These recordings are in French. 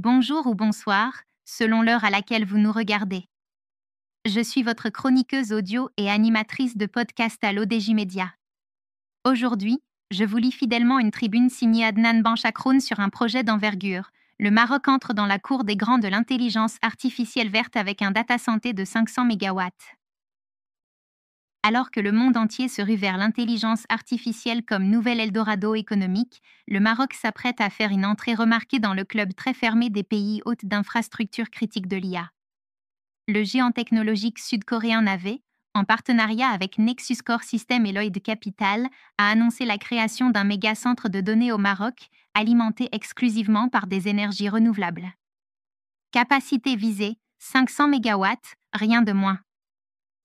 Bonjour ou bonsoir, selon l'heure à laquelle vous nous regardez. Je suis votre chroniqueuse audio et animatrice de podcast à l'ODJ Média. Aujourd'hui, je vous lis fidèlement une tribune signée Adnan Benchakroun sur un projet d'envergure. Le Maroc entre dans la cour des grands de l'intelligence artificielle verte avec un data center de 500 MW. Alors que le monde entier se rue vers l'intelligence artificielle comme nouvel Eldorado économique, le Maroc s'apprête à faire une entrée remarquée dans le club très fermé des pays hôtes d'infrastructures critiques de l'IA. Le géant technologique sud-coréen Nave, en partenariat avec Nexus Core Systems et Lloyd Capital, a annoncé la création d'un méga-centre de données au Maroc, alimenté exclusivement par des énergies renouvelables. Capacité visée, 500 MW, rien de moins.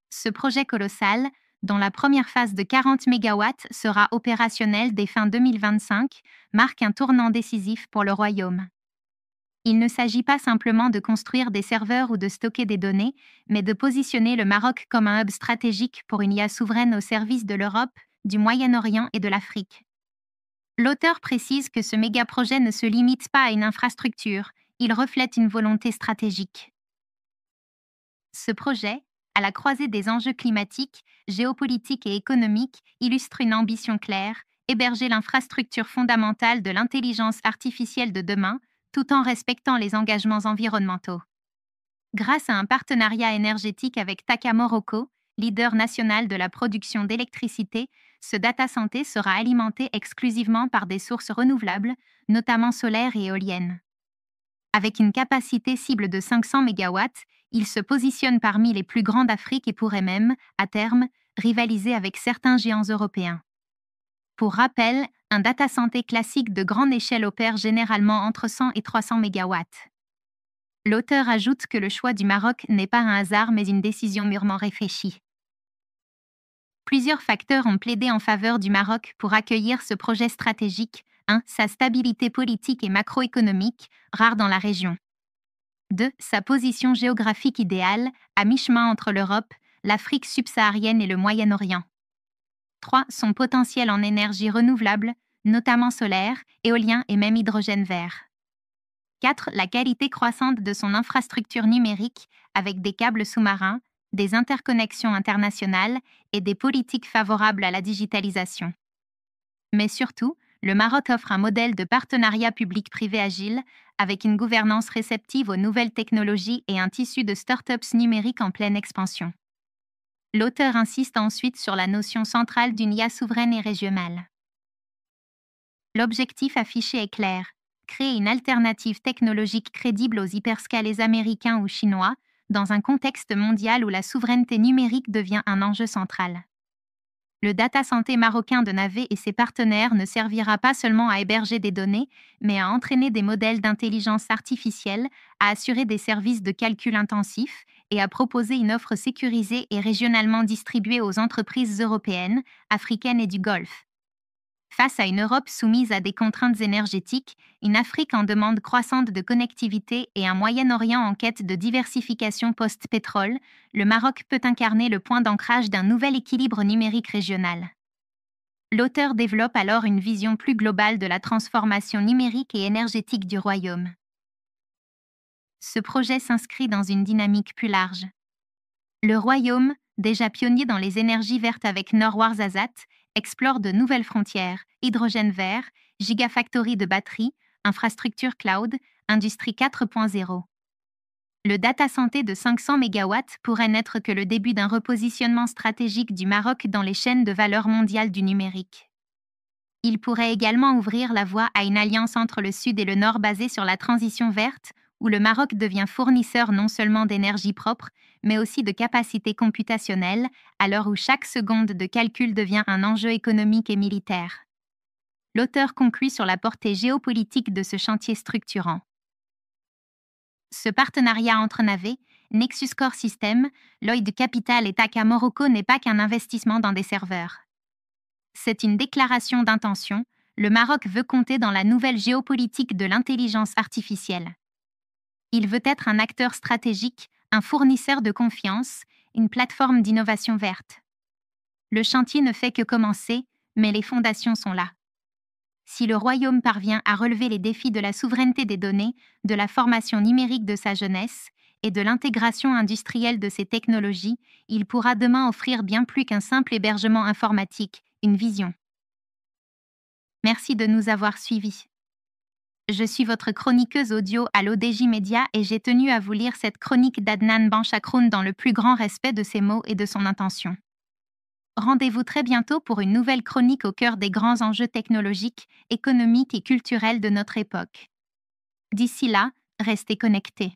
Ce projet colossal, dont la première phase de 40 MW sera opérationnelle dès fin 2025, marque un tournant décisif pour le royaume. Il ne s'agit pas simplement de construire des serveurs ou de stocker des données, mais de positionner le Maroc comme un hub stratégique pour une IA souveraine au service de l'Europe, du Moyen-Orient et de l'Afrique. L'auteur précise que ce méga-projet ne se limite pas à une infrastructure, il reflète une volonté stratégique. Ce projet, à la croisée des enjeux climatiques, géopolitiques et économiques, illustre une ambition claire, héberger l'infrastructure fondamentale de l'intelligence artificielle de demain, tout en respectant les engagements environnementaux. Grâce à un partenariat énergétique avec Taka Morocco, leader national de la production d'électricité, ce data center sera alimenté exclusivement par des sources renouvelables, notamment solaires et éoliennes. Avec une capacité cible de 500 MW, il se positionne parmi les plus grands d'Afrique et pourrait même, à terme, rivaliser avec certains géants européens. Pour rappel, un data center classique de grande échelle opère généralement entre 100 et 300 MW. L'auteur ajoute que le choix du Maroc n'est pas un hasard mais une décision mûrement réfléchie. Plusieurs facteurs ont plaidé en faveur du Maroc pour accueillir ce projet stratégique. 1. Sa stabilité politique et macroéconomique, rare dans la région. 2. Sa position géographique idéale, à mi-chemin entre l'Europe, l'Afrique subsaharienne et le Moyen-Orient. 3. Son potentiel en énergie renouvelable, notamment solaire, éolien et même hydrogène vert. 4. La qualité croissante de son infrastructure numérique, avec des câbles sous-marins, des interconnexions internationales et des politiques favorables à la digitalisation. Mais surtout, le Maroc offre un modèle de partenariat public-privé agile, avec une gouvernance réceptive aux nouvelles technologies et un tissu de start-ups numériques en pleine expansion. L'auteur insiste ensuite sur la notion centrale d'une IA souveraine et régionale. L'objectif affiché est clair, créer une alternative technologique crédible aux hyperscalers américains ou chinois, dans un contexte mondial où la souveraineté numérique devient un enjeu central. Le data center marocain de Nave et ses partenaires ne servira pas seulement à héberger des données, mais à entraîner des modèles d'intelligence artificielle, à assurer des services de calcul intensifs et à proposer une offre sécurisée et régionalement distribuée aux entreprises européennes, africaines et du Golfe. Face à une Europe soumise à des contraintes énergétiques, une Afrique en demande croissante de connectivité et un Moyen-Orient en quête de diversification post-pétrole, le Maroc peut incarner le point d'ancrage d'un nouvel équilibre numérique régional. L'auteur développe alors une vision plus globale de la transformation numérique et énergétique du royaume. Ce projet s'inscrit dans une dynamique plus large. Le royaume, déjà pionnier dans les énergies vertes avec Norwaarzazat, explore de nouvelles frontières, hydrogène vert, gigafactory de batteries, infrastructure cloud, industrie 4.0. Le data center de 500 MW pourrait n'être que le début d'un repositionnement stratégique du Maroc dans les chaînes de valeur mondiale du numérique. Il pourrait également ouvrir la voie à une alliance entre le Sud et le Nord basée sur la transition verte, où le Maroc devient fournisseur non seulement d'énergie propre, mais aussi de capacités computationnelles, à l'heure où chaque seconde de calcul devient un enjeu économique et militaire. L'auteur conclut sur la portée géopolitique de ce chantier structurant. Ce partenariat entre Nave, Nexus Core Systems, Lloyd Capital et Taka Morocco n'est pas qu'un investissement dans des serveurs. C'est une déclaration d'intention, le Maroc veut compter dans la nouvelle géopolitique de l'intelligence artificielle. Il veut être un acteur stratégique, un fournisseur de confiance, une plateforme d'innovation verte. Le chantier ne fait que commencer, mais les fondations sont là. Si le Royaume parvient à relever les défis de la souveraineté des données, de la formation numérique de sa jeunesse et de l'intégration industrielle de ces technologies, il pourra demain offrir bien plus qu'un simple hébergement informatique, une vision. Merci de nous avoir suivis. Je suis votre chroniqueuse audio à l'ODJ Média et j'ai tenu à vous lire cette chronique d'Adnan Benchakroun dans le plus grand respect de ses mots et de son intention. Rendez-vous très bientôt pour une nouvelle chronique au cœur des grands enjeux technologiques, économiques et culturels de notre époque. D'ici là, restez connectés.